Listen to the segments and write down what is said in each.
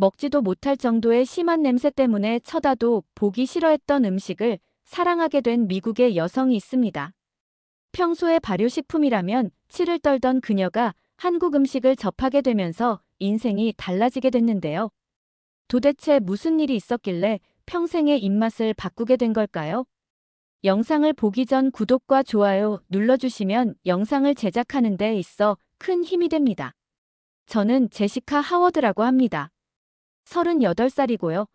먹지도 못할 정도의 심한 냄새 때문에 쳐다도 보기 싫어했던 음식을 사랑하게 된 미국의 여성이 있습니다. 평소에 발효식품이라면 치를 떨던 그녀가 한국 음식을 접하게 되면서 인생이 달라지게 됐는데요. 도대체 무슨 일이 있었길래 평생의 입맛을 바꾸게 된 걸까요? 영상을 보기 전 구독과 좋아요 눌러주시면 영상을 제작하는 데 있어 큰 힘이 됩니다. 저는 제시카 하워드라고 합니다. 38살이고요.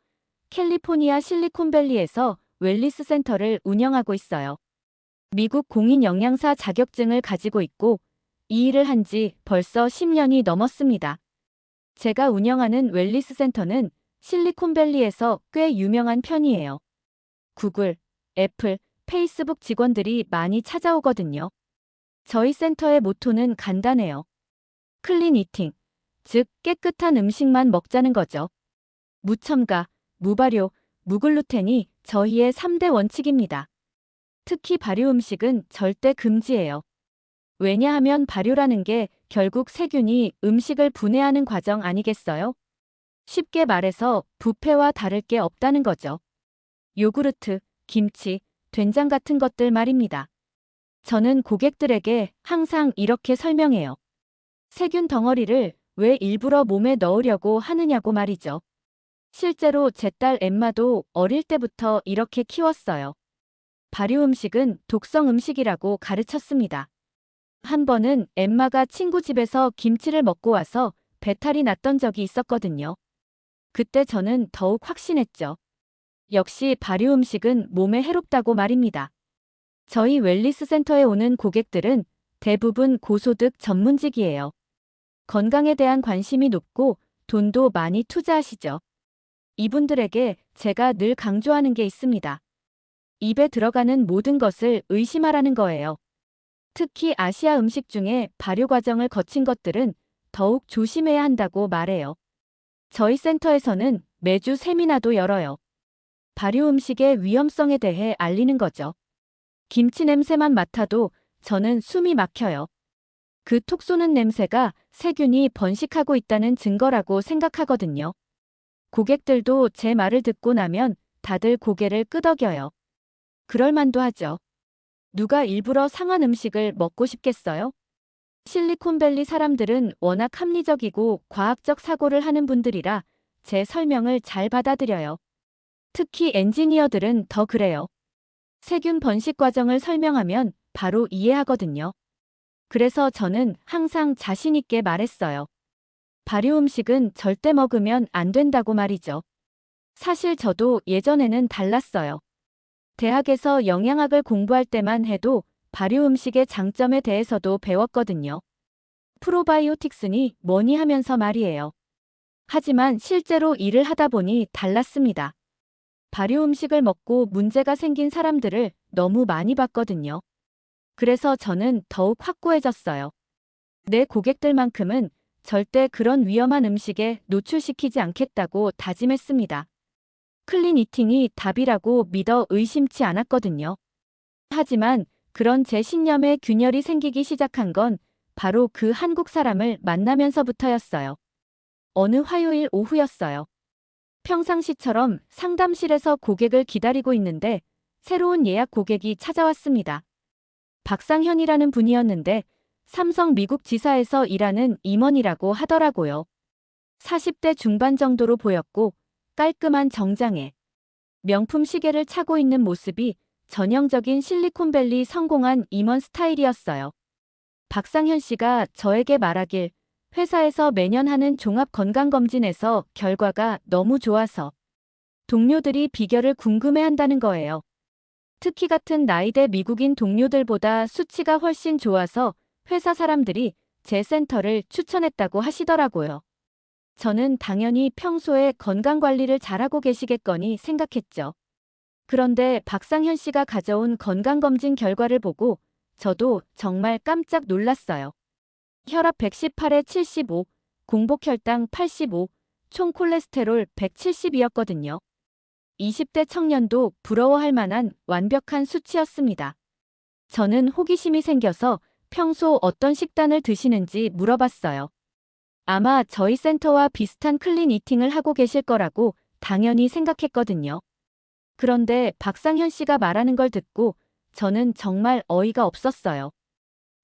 캘리포니아 실리콘밸리에서 웰니스 센터를 운영하고 있어요. 미국 공인 영양사 자격증을 가지고 있고 이 일을 한 지 벌써 10년이 넘었습니다. 제가 운영하는 웰니스 센터는 실리콘밸리에서 꽤 유명한 편이에요. 구글, 애플, 페이스북 직원들이 많이 찾아오거든요. 저희 센터의 모토는 간단해요. 클린 이팅, 즉 깨끗한 음식만 먹자는 거죠. 무첨가, 무발효, 무글루텐이 저희의 3대 원칙입니다. 특히 발효 음식은 절대 금지예요. 왜냐하면 발효라는 게 결국 세균이 음식을 분해하는 과정 아니겠어요? 쉽게 말해서 부패와 다를 게 없다는 거죠. 요구르트, 김치, 된장 같은 것들 말입니다. 저는 고객들에게 항상 이렇게 설명해요. 세균 덩어리를 왜 일부러 몸에 넣으려고 하느냐고 말이죠. 실제로 제 딸 엠마도 어릴 때부터 이렇게 키웠어요. 발효 음식은 독성 음식이라고 가르쳤습니다. 한 번은 엠마가 친구 집에서 김치를 먹고 와서 배탈이 났던 적이 있었거든요. 그때 저는 더욱 확신했죠. 역시 발효 음식은 몸에 해롭다고 말입니다. 저희 웰니스 센터에 오는 고객들은 대부분 고소득 전문직이에요. 건강에 대한 관심이 높고 돈도 많이 투자하시죠. 이분들에게 제가 늘 강조하는 게 있습니다. 입에 들어가는 모든 것을 의심하라는 거예요. 특히 아시아 음식 중에 발효 과정을 거친 것들은 더욱 조심해야 한다고 말해요. 저희 센터에서는 매주 세미나도 열어요. 발효 음식의 위험성에 대해 알리는 거죠. 김치 냄새만 맡아도 저는 숨이 막혀요. 그 톡 쏘는 냄새가 세균이 번식하고 있다는 증거라고 생각하거든요. 고객들도 제 말을 듣고 나면 다들 고개를 끄덕여요. 그럴 만도 하죠. 누가 일부러 상한 음식을 먹고 싶겠어요? 실리콘밸리 사람들은 워낙 합리적이고 과학적 사고를 하는 분들이라 제 설명을 잘 받아들여요. 특히 엔지니어들은 더 그래요. 세균 번식 과정을 설명하면 바로 이해하거든요. 그래서 저는 항상 자신 있게 말했어요. 발효 음식은 절대 먹으면 안 된다고 말이죠. 사실 저도 예전에는 달랐어요. 대학에서 영양학을 공부할 때만 해도 발효 음식의 장점에 대해서도 배웠거든요. 프로바이오틱스니 뭐니 하면서 말이에요. 하지만 실제로 일을 하다 보니 달랐습니다. 발효 음식을 먹고 문제가 생긴 사람들을 너무 많이 봤거든요. 그래서 저는 더욱 확고해졌어요. 내 고객들만큼은 절대 그런 위험한 음식에 노출시키지 않겠다고 다짐했습니다. 클린 이팅이 답이라고 믿어 의심치 않았거든요. 하지만 그런 제 신념에 균열이 생기기 시작한 건 바로 그 한국 사람을 만나면서부터였어요. 어느 화요일 오후였어요. 평상시처럼 상담실에서 고객을 기다리고 있는데 새로운 예약 고객이 찾아왔습니다. 박상현이라는 분이었는데 삼성 미국 지사에서 일하는 임원이라고 하더라고요. 40대 중반 정도로 보였고 깔끔한 정장에 명품 시계를 차고 있는 모습이 전형적인 실리콘밸리 성공한 임원 스타일이었어요. 박상현 씨가 저에게 말하길 회사에서 매년 하는 종합건강검진에서 결과가 너무 좋아서 동료들이 비결을 궁금해한다는 거예요. 특히 같은 나이대 미국인 동료들보다 수치가 훨씬 좋아서 회사 사람들이 제 센터를 추천했다고 하시더라고요. 저는 당연히 평소에 건강관리를 잘하고 계시겠거니 생각했죠. 그런데 박상현 씨가 가져온 건강검진 결과를 보고 저도 정말 깜짝 놀랐어요. 혈압 118에 75, 공복혈당 85, 총 콜레스테롤 170이었거든요. 20대 청년도 부러워할 만한 완벽한 수치였습니다. 저는 호기심이 생겨서 평소 어떤 식단을 드시는지 물어봤어요. 아마 저희 센터와 비슷한 클린 이팅을 하고 계실 거라고 당연히 생각했거든요. 그런데 박상현 씨가 말하는 걸 듣고 저는 정말 어이가 없었어요.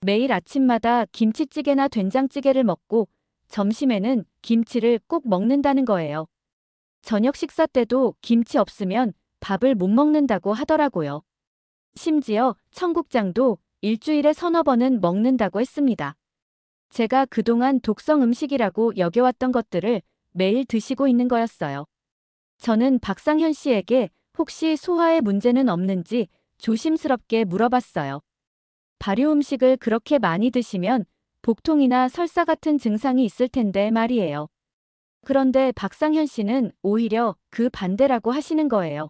매일 아침마다 김치찌개나 된장찌개를 먹고 점심에는 김치를 꼭 먹는다는 거예요. 저녁 식사 때도 김치 없으면 밥을 못 먹는다고 하더라고요. 심지어 청국장도 일주일에 서너 번은 먹는다고 했습니다. 제가 그동안 독성 음식이라고 여겨왔던 것들을 매일 드시고 있는 거였어요. 저는 박상현 씨에게 혹시 소화에 문제는 없는지 조심스럽게 물어봤어요. 발효 음식을 그렇게 많이 드시면 복통이나 설사 같은 증상이 있을 텐데 말이에요. 그런데 박상현 씨는 오히려 그 반대라고 하시는 거예요.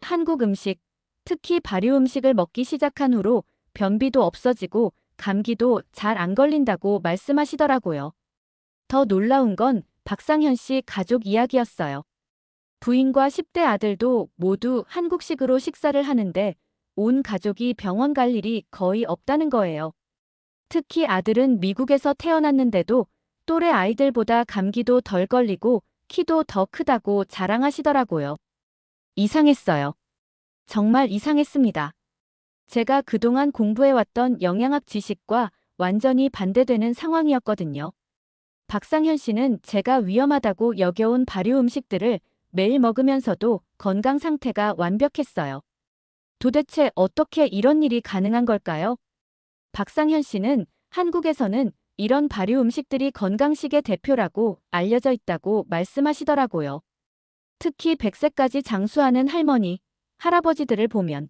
한국 음식, 특히 발효 음식을 먹기 시작한 후로 변비도 없어지고 감기도 잘 안 걸린다고 말씀하시더라고요. 더 놀라운 건 박상현 씨 가족 이야기였어요. 부인과 10대 아들도 모두 한국식으로 식사를 하는데 온 가족이 병원 갈 일이 거의 없다는 거예요. 특히 아들은 미국에서 태어났는데도 또래 아이들보다 감기도 덜 걸리고 키도 더 크다고 자랑하시더라고요. 이상했어요. 정말 이상했습니다. 제가 그동안 공부해왔던 영양학 지식과 완전히 반대되는 상황이었거든요. 박상현 씨는 제가 위험하다고 여겨온 발효 음식들을 매일 먹으면서도 건강 상태가 완벽했어요. 도대체 어떻게 이런 일이 가능한 걸까요? 박상현 씨는 한국에서는 이런 발효 음식들이 건강식의 대표라고 알려져 있다고 말씀하시더라고요. 특히 100세까지 장수하는 할머니, 할아버지들을 보면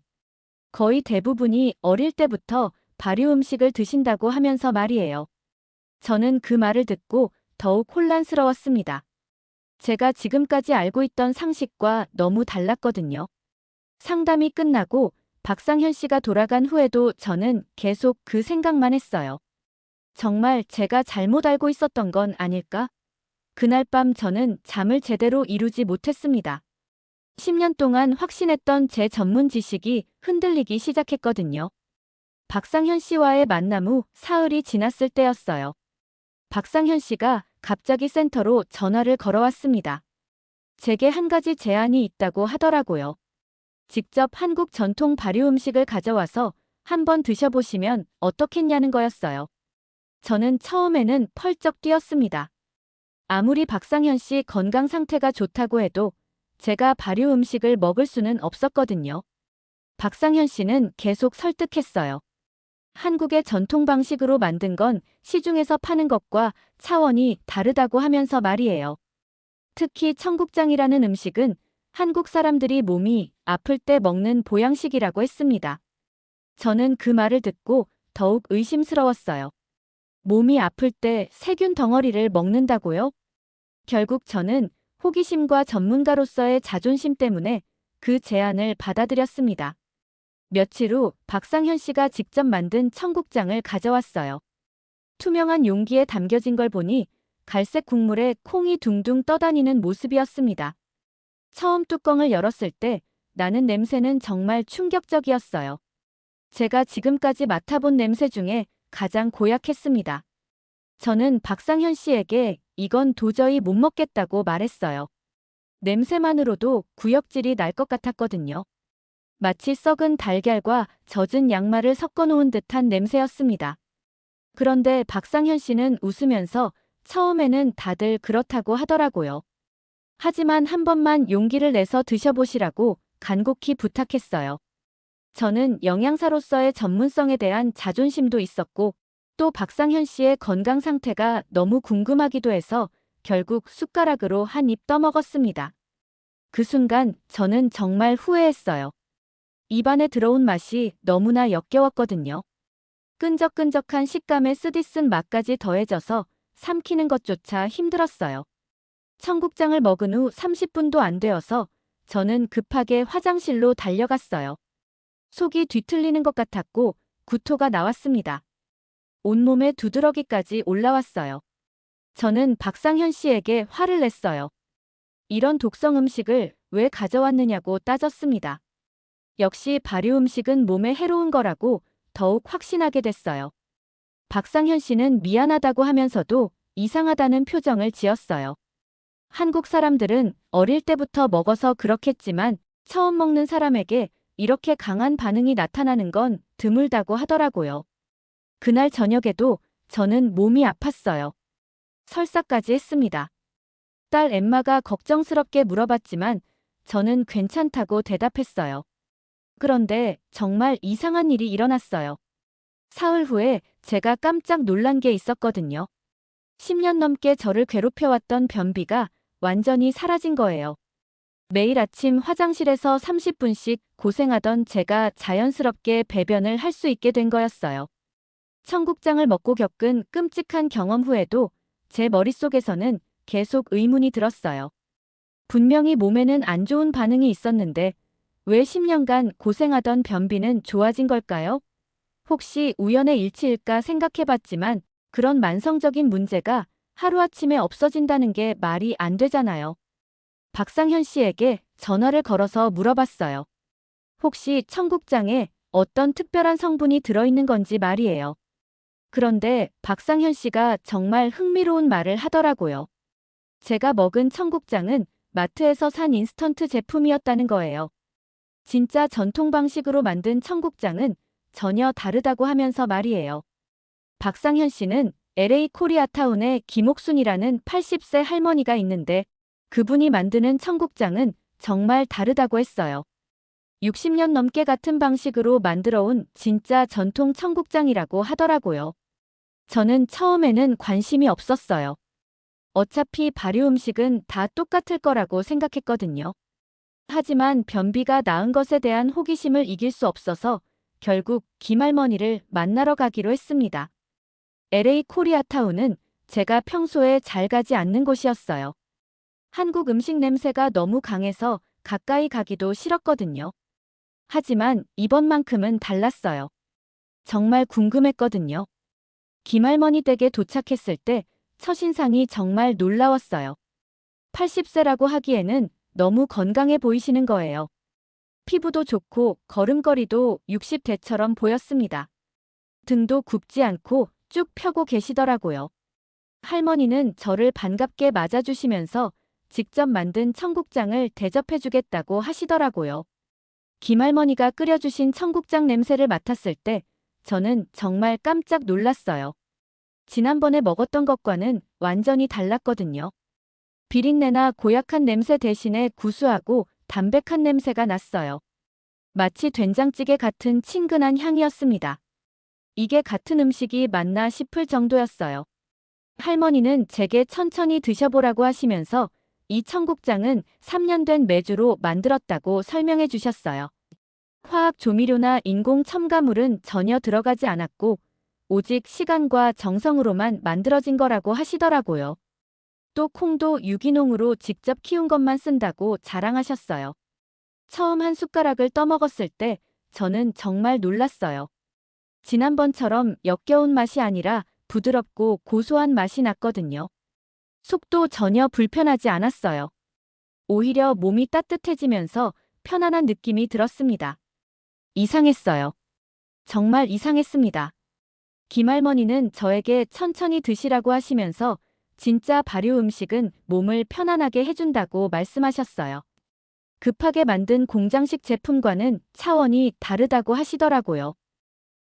거의 대부분이 어릴 때부터 발효 음식을 드신다고 하면서 말이에요. 저는 그 말을 듣고 더욱 혼란스러웠습니다. 제가 지금까지 알고 있던 상식과 너무 달랐거든요. 상담이 끝나고 박상현 씨가 돌아간 후에도 저는 계속 그 생각만 했어요. 정말 제가 잘못 알고 있었던 건 아닐까? 그날 밤 저는 잠을 제대로 이루지 못했습니다. 10년 동안 확신했던 제 전문 지식이 흔들리기 시작했거든요. 박상현 씨와의 만남 후 사흘이 지났을 때였어요. 박상현 씨가 갑자기 센터로 전화를 걸어왔습니다. 제게 한 가지 제안이 있다고 하더라고요. 직접 한국 전통 발효 음식을 가져와서 한번 드셔보시면 어떻겠냐는 거였어요. 저는 처음에는 펄쩍 뛰었습니다. 아무리 박상현 씨 건강 상태가 좋다고 해도 제가 발효 음식을 먹을 수는 없었거든요. 박상현 씨는 계속 설득했어요. 한국의 전통 방식으로 만든 건 시중에서 파는 것과 차원이 다르다고 하면서 말이에요. 특히 청국장이라는 음식은 한국 사람들이 몸이 아플 때 먹는 보양식이라고 했습니다. 저는 그 말을 듣고 더욱 의심스러웠어요. 몸이 아플 때 세균 덩어리를 먹는다고요? 결국 저는 호기심과 전문가로서의 자존심 때문에 그 제안을 받아들였습니다. 며칠 후 박상현 씨가 직접 만든 청국장을 가져왔어요. 투명한 용기에 담겨진 걸 보니 갈색 국물에 콩이 둥둥 떠다니는 모습이었습니다. 처음 뚜껑을 열었을 때 나는 냄새는 정말 충격적이었어요. 제가 지금까지 맡아본 냄새 중에 가장 고약했습니다. 저는 박상현 씨에게 이건 도저히 못 먹겠다고 말했어요. 냄새만으로도 구역질이 날 것 같았거든요. 마치 썩은 달걀과 젖은 양말을 섞어 놓은 듯한 냄새였습니다. 그런데 박상현 씨는 웃으면서 처음에는 다들 그렇다고 하더라고요. 하지만 한 번만 용기를 내서 드셔보시라고 간곡히 부탁했어요. 저는 영양사로서의 전문성에 대한 자존심도 있었고 또 박상현 씨의 건강 상태가 너무 궁금하기도 해서 결국 숟가락으로 한 입 떠먹었습니다. 그 순간 저는 정말 후회했어요. 입안에 들어온 맛이 너무나 역겨웠거든요. 끈적끈적한 식감에 쓰디쓴 맛까지 더해져서 삼키는 것조차 힘들었어요. 청국장을 먹은 후 30분도 안 되어서 저는 급하게 화장실로 달려갔어요. 속이 뒤틀리는 것 같았고 구토가 나왔습니다. 온몸에 두드러기까지 올라왔어요. 저는 박상현 씨에게 화를 냈어요. 이런 독성 음식을 왜 가져왔느냐고 따졌습니다. 역시 발효 음식은 몸에 해로운 거라고 더욱 확신하게 됐어요. 박상현 씨는 미안하다고 하면서도 이상하다는 표정을 지었어요. 한국 사람들은 어릴 때부터 먹어서 그렇겠지만 처음 먹는 사람에게 이렇게 강한 반응이 나타나는 건 드물다고 하더라고요. 그날 저녁에도 저는 몸이 아팠어요. 설사까지 했습니다. 딸 엠마가 걱정스럽게 물어봤지만 저는 괜찮다고 대답했어요. 그런데 정말 이상한 일이 일어났어요. 사흘 후에 제가 깜짝 놀란 게 있었거든요. 10년 넘게 저를 괴롭혀왔던 변비가 완전히 사라진 거예요. 매일 아침 화장실에서 30분씩 고생하던 제가 자연스럽게 배변을 할 수 있게 된 거였어요. 청국장을 먹고 겪은 끔찍한 경험 후에도 제 머릿속에서는 계속 의문이 들었어요. 분명히 몸에는 안 좋은 반응이 있었는데 왜 10년간 고생하던 변비는 좋아진 걸까요? 혹시 우연의 일치일까 생각해봤지만 그런 만성적인 문제가 하루아침에 없어진다는 게 말이 안 되잖아요. 박상현 씨에게 전화를 걸어서 물어봤어요. 혹시 청국장에 어떤 특별한 성분이 들어있는 건지 말이에요. 그런데 박상현 씨가 정말 흥미로운 말을 하더라고요. 제가 먹은 청국장은 마트에서 산 인스턴트 제품이었다는 거예요. 진짜 전통 방식으로 만든 청국장은 전혀 다르다고 하면서 말이에요. 박상현 씨는 LA 코리아타운에 김옥순이라는 80세 할머니가 있는데 그분이 만드는 청국장은 정말 다르다고 했어요. 60년 넘게 같은 방식으로 만들어온 진짜 전통 청국장이라고 하더라고요. 저는 처음에는 관심이 없었어요. 어차피 발효 음식은 다 똑같을 거라고 생각했거든요. 하지만 변비가 나은 것에 대한 호기심을 이길 수 없어서 결국 김할머니를 만나러 가기로 했습니다. LA 코리아타운은 제가 평소에 잘 가지 않는 곳이었어요. 한국 음식 냄새가 너무 강해서 가까이 가기도 싫었거든요. 하지만 이번만큼은 달랐어요. 정말 궁금했거든요. 김할머니 댁에 도착했을 때 첫인상이 정말 놀라웠어요. 80세라고 하기에는 너무 건강해 보이시는 거예요. 피부도 좋고 걸음걸이도 60대처럼 보였습니다. 등도 굽지 않고 쭉 펴고 계시더라고요. 할머니는 저를 반갑게 맞아주시면서 직접 만든 청국장을 대접해주겠다고 하시더라고요. 김할머니가 끓여주신 청국장 냄새를 맡았을 때 저는 정말 깜짝 놀랐어요. 지난번에 먹었던 것과는 완전히 달랐거든요. 비린내나 고약한 냄새 대신에 구수하고 담백한 냄새가 났어요. 마치 된장찌개 같은 친근한 향이었습니다. 이게 같은 음식이 맞나 싶을 정도였어요. 할머니는 제게 천천히 드셔보라고 하시면서 이 청국장은 3년 된 메주로 만들었다고 설명해 주셨어요. 화학 조미료나 인공 첨가물은 전혀 들어가지 않았고 오직 시간과 정성으로만 만들어진 거라고 하시더라고요. 또 콩도 유기농으로 직접 키운 것만 쓴다고 자랑하셨어요. 처음 한 숟가락을 떠먹었을 때 저는 정말 놀랐어요. 지난번처럼 역겨운 맛이 아니라 부드럽고 고소한 맛이 났거든요. 속도 전혀 불편하지 않았어요. 오히려 몸이 따뜻해지면서 편안한 느낌이 들었습니다. 이상했어요. 정말 이상했습니다. 김할머니는 저에게 천천히 드시라고 하시면서 진짜 발효 음식은 몸을 편안하게 해준다고 말씀하셨어요. 급하게 만든 공장식 제품과는 차원이 다르다고 하시더라고요.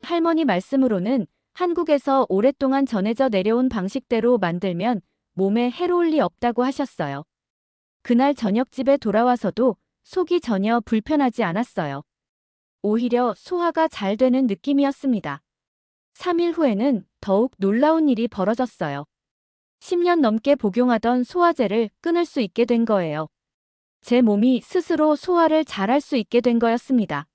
할머니 말씀으로는 한국에서 오랫동안 전해져 내려온 방식대로 만들면 몸에 해로울 리 없다고 하셨어요. 그날 저녁 집에 돌아와서도 속이 전혀 불편하지 않았어요. 오히려 소화가 잘 되는 느낌이었습니다. 3일 후에는 더욱 놀라운 일이 벌어졌어요. 10년 넘게 복용하던 소화제를 끊을 수 있게 된 거예요. 제 몸이 스스로 소화를 잘할 수 있게 된 거였습니다.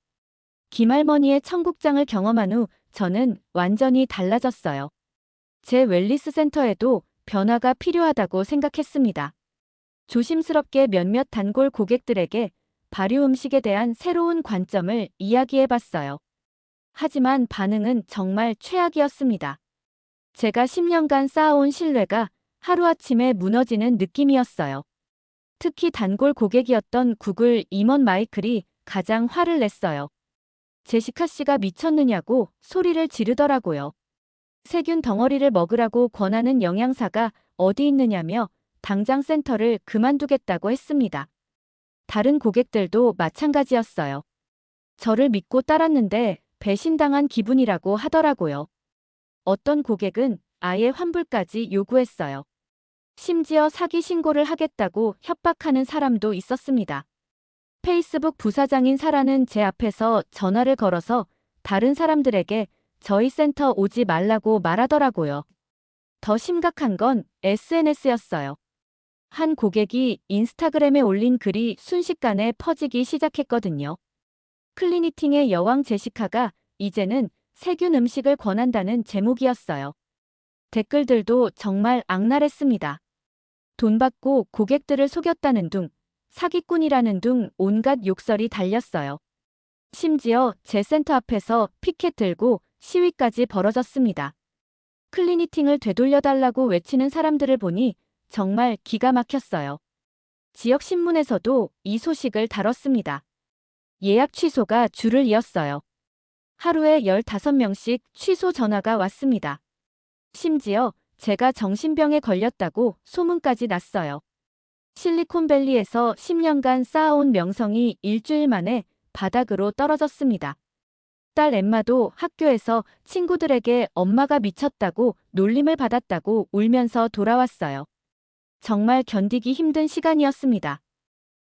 김할머니의 청국장을 경험한 후 저는 완전히 달라졌어요. 제 웰니스 센터에도 변화가 필요하다고 생각했습니다. 조심스럽게 몇몇 단골 고객들에게 발효 음식에 대한 새로운 관점을 이야기해봤어요. 하지만 반응은 정말 최악이었습니다. 제가 10년간 쌓아온 신뢰가 하루아침에 무너지는 느낌이었어요. 특히 단골 고객이었던 구글 임원 마이클이 가장 화를 냈어요. 제시카 씨가 미쳤느냐고 소리를 지르더라고요. 세균 덩어리를 먹으라고 권하는 영양사가 어디 있느냐며 당장 센터를 그만두겠다고 했습니다. 다른 고객들도 마찬가지였어요. 저를 믿고 따랐는데 배신당한 기분이라고 하더라고요. 어떤 고객은 아예 환불까지 요구했어요. 심지어 사기 신고를 하겠다고 협박하는 사람도 있었습니다. 페이스북 부사장인 사라는 제 앞에서 전화를 걸어서 다른 사람들에게 저희 센터 오지 말라고 말하더라고요. 더 심각한 건 SNS였어요. 한 고객이 인스타그램에 올린 글이 순식간에 퍼지기 시작했거든요. 클리니팅의 여왕 제시카가 이제는 세균 음식을 권한다는 제목이었어요. 댓글들도 정말 악랄했습니다. 돈 받고 고객들을 속였다는 둥, 사기꾼이라는 둥 온갖 욕설이 달렸어요. 심지어 제 센터 앞에서 피켓 들고 시위까지 벌어졌습니다. 클리니팅을 되돌려달라고 외치는 사람들을 보니 정말 기가 막혔어요. 지역 신문에서도 이 소식을 다뤘습니다. 예약 취소가 줄을 이었어요. 하루에 15명씩 취소 전화가 왔습니다. 심지어 제가 정신병에 걸렸다고 소문까지 났어요. 실리콘밸리에서 10년간 쌓아온 명성이 일주일 만에 바닥으로 떨어졌습니다. 딸 엠마도 학교에서 친구들에게 엄마가 미쳤다고 놀림을 받았다고 울면서 돌아왔어요. 정말 견디기 힘든 시간이었습니다.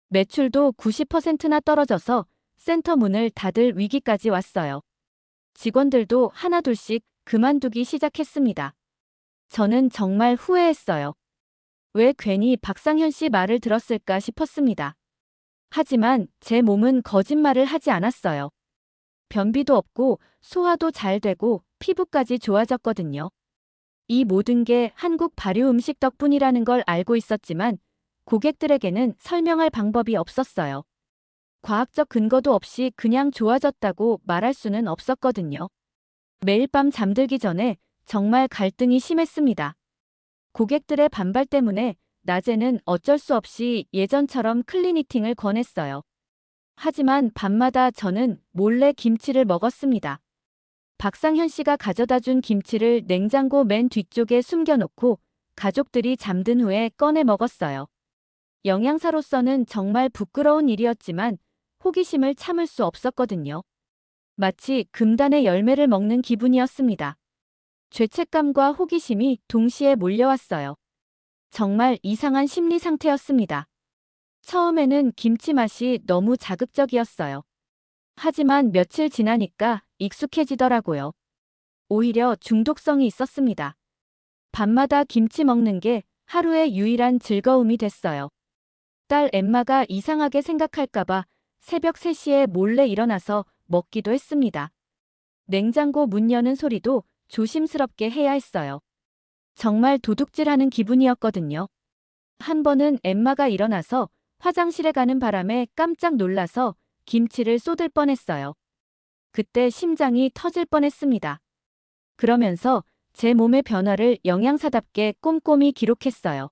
매출도 90%나 떨어져서 센터 문을 닫을 위기까지 왔어요. 직원들도 하나둘씩 그만두기 시작했습니다. 저는 정말 후회했어요. 왜 괜히 박상현 씨 말을 들었을까 싶었습니다. 하지만 제 몸은 거짓말을 하지 않았어요. 변비도 없고 소화도 잘 되고 피부까지 좋아졌거든요. 이 모든 게 한국 발효 음식 덕분이라는 걸 알고 있었지만 고객들에게는 설명할 방법이 없었어요. 과학적 근거도 없이 그냥 좋아졌다고 말할 수는 없었거든요. 매일 밤 잠들기 전에 정말 갈등이 심했습니다. 고객들의 반발 때문에 낮에는 어쩔 수 없이 예전처럼 클리니팅을 권했어요. 하지만 밤마다 저는 몰래 김치를 먹었습니다. 박상현 씨가 가져다 준 김치를 냉장고 맨 뒤쪽에 숨겨놓고 가족들이 잠든 후에 꺼내 먹었어요. 영양사로서는 정말 부끄러운 일이었지만 호기심을 참을 수 없었거든요. 마치 금단의 열매를 먹는 기분이었습니다. 죄책감과 호기심이 동시에 몰려왔어요. 정말 이상한 심리 상태였습니다. 처음에는 김치 맛이 너무 자극적이었어요. 하지만 며칠 지나니까 익숙해지더라고요. 오히려 중독성이 있었습니다. 밤마다 김치 먹는 게 하루의 유일한 즐거움이 됐어요. 딸 엠마가 이상하게 생각할까봐 새벽 3시에 몰래 일어나서 먹기도 했습니다. 냉장고 문 여는 소리도 조심스럽게 해야 했어요. 정말 도둑질하는 기분이었거든요. 한 번은 엠마가 일어나서 화장실에 가는 바람에 깜짝 놀라서 김치를 쏟을 뻔했어요. 그때 심장이 터질 뻔했습니다. 그러면서 제 몸의 변화를 영양사답게 꼼꼼히 기록했어요.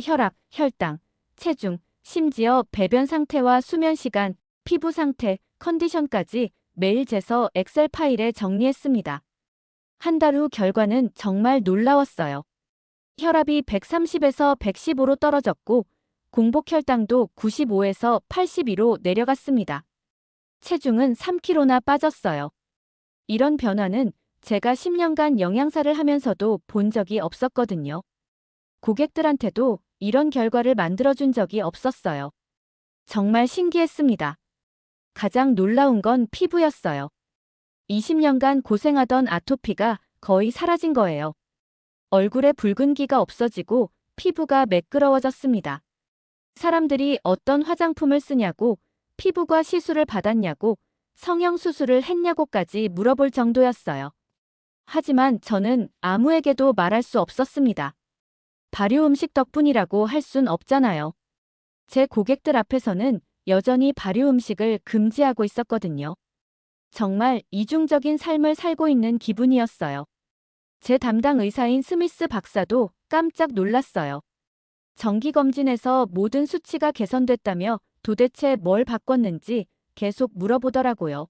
혈압, 혈당, 체중, 심지어 배변 상태와 수면 시간, 피부 상태, 컨디션까지 매일 재서 엑셀 파일에 정리했습니다. 한 달 후 결과는 정말 놀라웠어요. 혈압이 130에서 115로 떨어졌고 공복 혈당도 95에서 82로 내려갔습니다. 체중은 3kg나 빠졌어요. 이런 변화는 제가 10년간 영양사를 하면서도 본 적이 없었거든요. 고객들한테도 이런 결과를 만들어준 적이 없었어요. 정말 신기했습니다. 가장 놀라운 건 피부였어요. 20년간 고생하던 아토피가 거의 사라진 거예요. 얼굴에 붉은기가 없어지고 피부가 매끄러워졌습니다. 사람들이 어떤 화장품을 쓰냐고, 피부과 시술을 받았냐고, 성형수술을 했냐고까지 물어볼 정도였어요. 하지만 저는 아무에게도 말할 수 없었습니다. 발효 음식 덕분이라고 할 순 없잖아요. 제 고객들 앞에서는 여전히 발효 음식을 금지하고 있었거든요. 정말 이중적인 삶을 살고 있는 기분이었어요. 제 담당 의사인 스미스 박사도 깜짝 놀랐어요. 정기검진에서 모든 수치가 개선됐다며 도대체 뭘 바꿨는지 계속 물어보더라고요.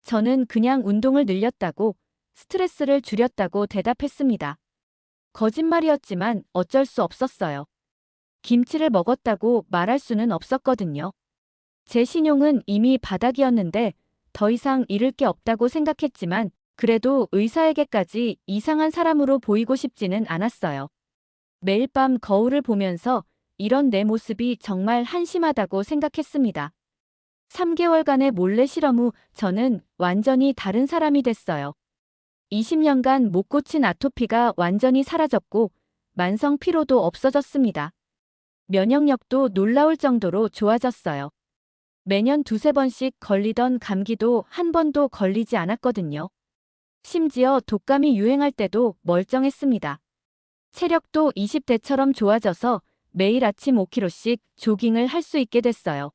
저는 그냥 운동을 늘렸다고, 스트레스를 줄였다고 대답했습니다. 거짓말이었지만 어쩔 수 없었어요. 김치를 먹었다고 말할 수는 없었거든요. 제 신용은 이미 바닥이었는데 더 이상 잃을 게 없다고 생각했지만 그래도 의사에게까지 이상한 사람으로 보이고 싶지는 않았어요. 매일 밤 거울을 보면서 이런 내 모습이 정말 한심하다고 생각했습니다. 3개월간의 몰래 실험 후 저는 완전히 다른 사람이 됐어요. 20년간 못 고친 아토피가 완전히 사라졌고 만성 피로도 없어졌습니다. 면역력도 놀라울 정도로 좋아졌어요. 매년 두세 번씩 걸리던 감기도 한 번도 걸리지 않았거든요. 심지어 독감이 유행할 때도 멀쩡했습니다. 체력도 20대처럼 좋아져서 매일 아침 5km씩 조깅을 할 수 있게 됐어요.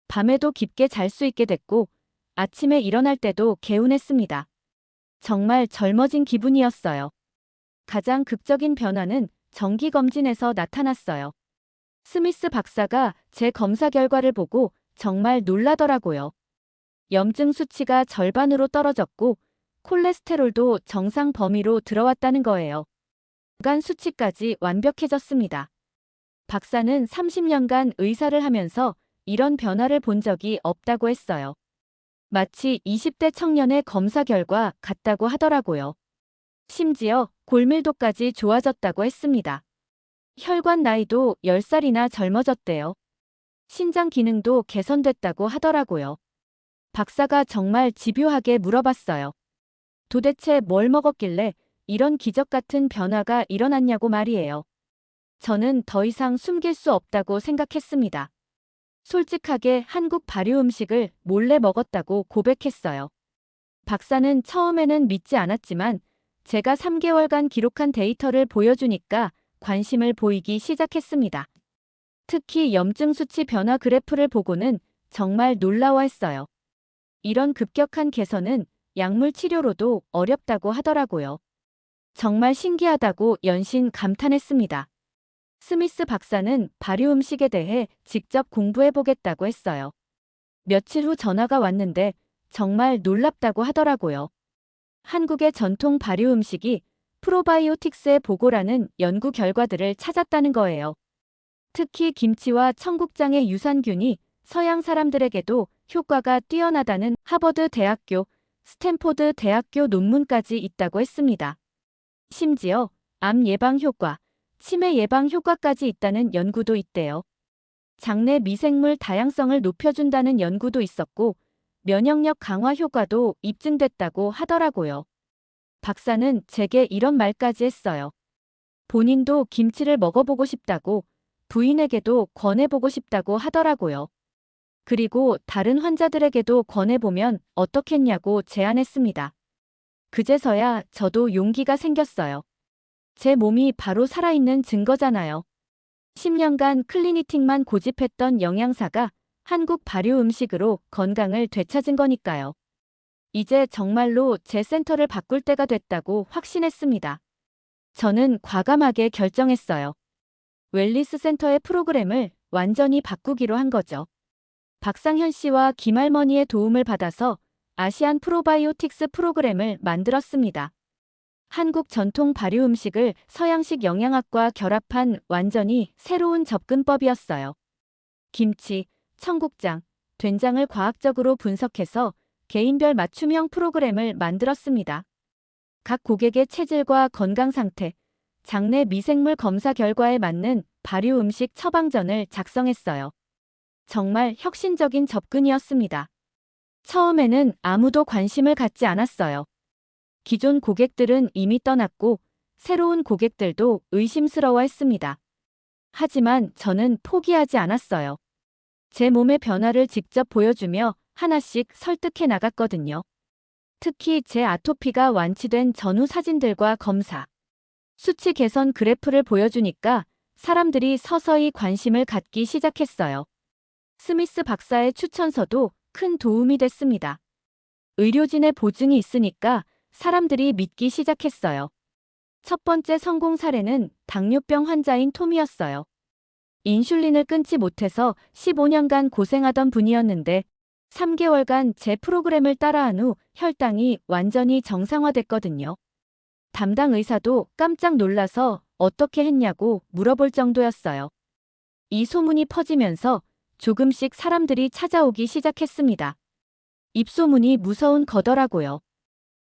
밤에도 깊게 잘 수 있게 됐고 아침에 일어날 때도 개운했습니다. 정말 젊어진 기분이었어요. 가장 극적인 변화는 정기검진에서 나타났어요. 스미스 박사가 제 검사 결과를 보고 정말 놀라더라고요. 염증 수치가 절반으로 떨어졌고 콜레스테롤도 정상 범위로 들어왔다는 거예요. 간 수치까지 완벽해졌습니다. 박사는 30년간 의사를 하면서 이런 변화를 본 적이 없다고 했어요. 마치 20대 청년의 검사 결과 같다고 하더라고요. 심지어 골밀도까지 좋아졌다고 했습니다. 혈관 나이도 10살이나 젊어졌대요. 신장 기능도 개선됐다고 하더라고요. 박사가 정말 집요하게 물어봤어요. 도대체 뭘 먹었길래 이런 기적 같은 변화가 일어났냐고 말이에요. 저는 더 이상 숨길 수 없다고 생각했습니다. 솔직하게 한국 발효 음식을 몰래 먹었다고 고백했어요. 박사는 처음에는 믿지 않았지만 제가 3개월간 기록한 데이터를 보여주니까 관심을 보이기 시작했습니다. 특히 염증 수치 변화 그래프를 보고는 정말 놀라워했어요. 이런 급격한 개선은 약물 치료로도 어렵다고 하더라고요. 정말 신기하다고 연신 감탄했습니다. 스미스 박사는 발효 음식에 대해 직접 공부해보겠다고 했어요. 며칠 후 전화가 왔는데 정말 놀랍다고 하더라고요. 한국의 전통 발효 음식이 프로바이오틱스의 보고라는 연구 결과들을 찾았다는 거예요. 특히 김치와 청국장의 유산균이 서양 사람들에게도 효과가 뛰어나다는 하버드 대학교, 스탠포드 대학교 논문까지 있다고 했습니다. 심지어 암 예방 효과, 치매 예방 효과까지 있다는 연구도 있대요. 장내 미생물 다양성을 높여준다는 연구도 있었고 면역력 강화 효과도 입증됐다고 하더라고요. 박사는 제게 이런 말까지 했어요. 본인도 김치를 먹어보고 싶다고 부인에게도 권해보고 싶다고 하더라고요. 그리고 다른 환자들에게도 권해보면 어떻겠냐고 제안했습니다. 그제서야 저도 용기가 생겼어요. 제 몸이 바로 살아있는 증거잖아요. 10년간 클리니틱만 고집했던 영양사가 한국 발효 음식으로 건강을 되찾은 거니까요. 이제 정말로 제 센터를 바꿀 때가 됐다고 확신했습니다. 저는 과감하게 결정했어요. 웰리스 센터의 프로그램을 완전히 바꾸기로 한 거죠. 박상현 씨와 김할머니의 도움을 받아서 아시안 프로바이오틱스 프로그램을 만들었습니다. 한국 전통 발효 음식을 서양식 영양학과 결합한 완전히 새로운 접근법이었어요. 김치, 청국장, 된장을 과학적으로 분석해서 개인별 맞춤형 프로그램을 만들었습니다. 각 고객의 체질과 건강 상태, 장내 미생물 검사 결과에 맞는 발효 음식 처방전을 작성했어요. 정말 혁신적인 접근이었습니다. 처음에는 아무도 관심을 갖지 않았어요. 기존 고객들은 이미 떠났고 새로운 고객들도 의심스러워했습니다. 하지만 저는 포기하지 않았어요. 제 몸의 변화를 직접 보여주며 하나씩 설득해 나갔거든요. 특히 제 아토피가 완치된 전후 사진들과 검사, 수치 개선 그래프를 보여주니까 사람들이 서서히 관심을 갖기 시작했어요. 스미스 박사의 추천서도 큰 도움이 됐습니다. 의료진의 보증이 있으니까 사람들이 믿기 시작했어요. 첫 번째 성공 사례는 당뇨병 환자인 톰이었어요. 인슐린을 끊지 못해서 15년간 고생하던 분이었는데 3개월간 제 프로그램을 따라한 후 혈당이 완전히 정상화됐거든요. 담당 의사도 깜짝 놀라서 어떻게 했냐고 물어볼 정도였어요. 이 소문이 퍼지면서 조금씩 사람들이 찾아오기 시작했습니다. 입소문이 무서운 거더라고요.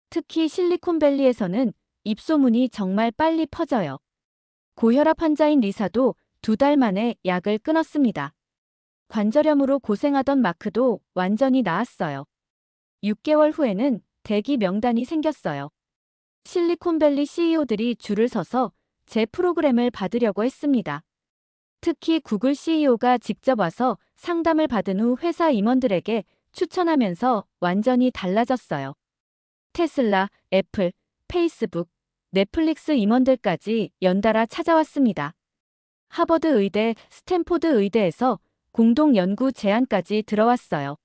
특히 실리콘밸리에서는 입소문이 정말 빨리 퍼져요. 고혈압 환자인 리사도 2달 만에 약을 끊었습니다. 관절염으로 고생하던 마크도 완전히 나았어요. 6개월 후에는 대기 명단이 생겼어요. 실리콘밸리 CEO들이 줄을 서서 제 프로그램을 받으려고 했습니다. 특히 구글 CEO가 직접 와서 상담을 받은 후 회사 임원들에게 추천하면서 완전히 달라졌어요. 테슬라, 애플, 페이스북, 넷플릭스 임원들까지 연달아 찾아왔습니다. 하버드 의대, 스탠포드 의대에서 공동 연구 제안까지 들어왔어요.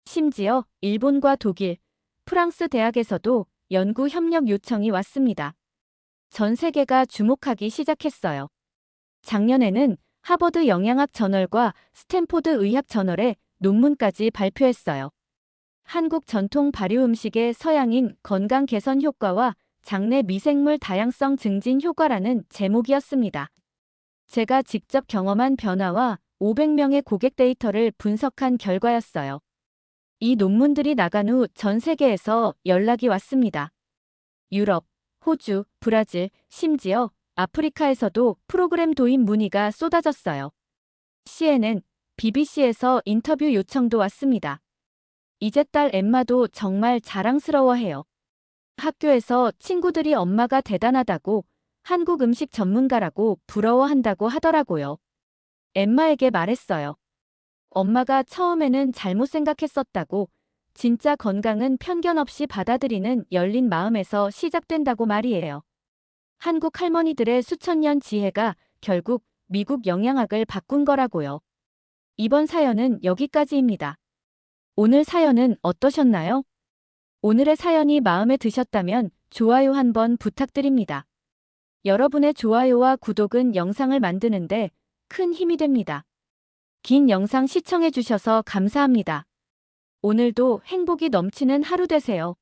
심지어 일본과 독일, 프랑스 대학에서도 연구 협력 요청이 왔습니다. 전 세계가 주목하기 시작했어요. 작년에는 하버드 영양학 저널과 스탠포드 의학 저널에 논문까지 발표했어요. 한국 전통 발효 음식의 서양인 건강 개선 효과와 장내 미생물 다양성 증진 효과라는 제목이었습니다. 제가 직접 경험한 변화와 500명의 고객 데이터를 분석한 결과였어요. 이 논문들이 나간 후 전 세계에서 연락이 왔습니다. 유럽, 호주, 브라질, 심지어 아프리카에서도 프로그램 도입 문의가 쏟아졌어요. CNN, BBC에서 인터뷰 요청도 왔습니다. 이제 딸 엠마도 정말 자랑스러워해요. 학교에서 친구들이 엄마가 대단하다고, 한국 음식 전문가라고 부러워한다고 하더라고요. 엠마에게 말했어요. 엄마가 처음에는 잘못 생각했었다고, 진짜 건강은 편견 없이 받아들이는 열린 마음에서 시작된다고 말이에요. 한국 할머니들의 수천 년 지혜가 결국 미국 영양학을 바꾼 거라고요. 이번 사연은 여기까지입니다. 오늘 사연은 어떠셨나요? 오늘의 사연이 마음에 드셨다면 좋아요 한번 부탁드립니다. 여러분의 좋아요와 구독은 영상을 만드는데 큰 힘이 됩니다. 긴 영상 시청해주셔서 감사합니다. 오늘도 행복이 넘치는 하루 되세요.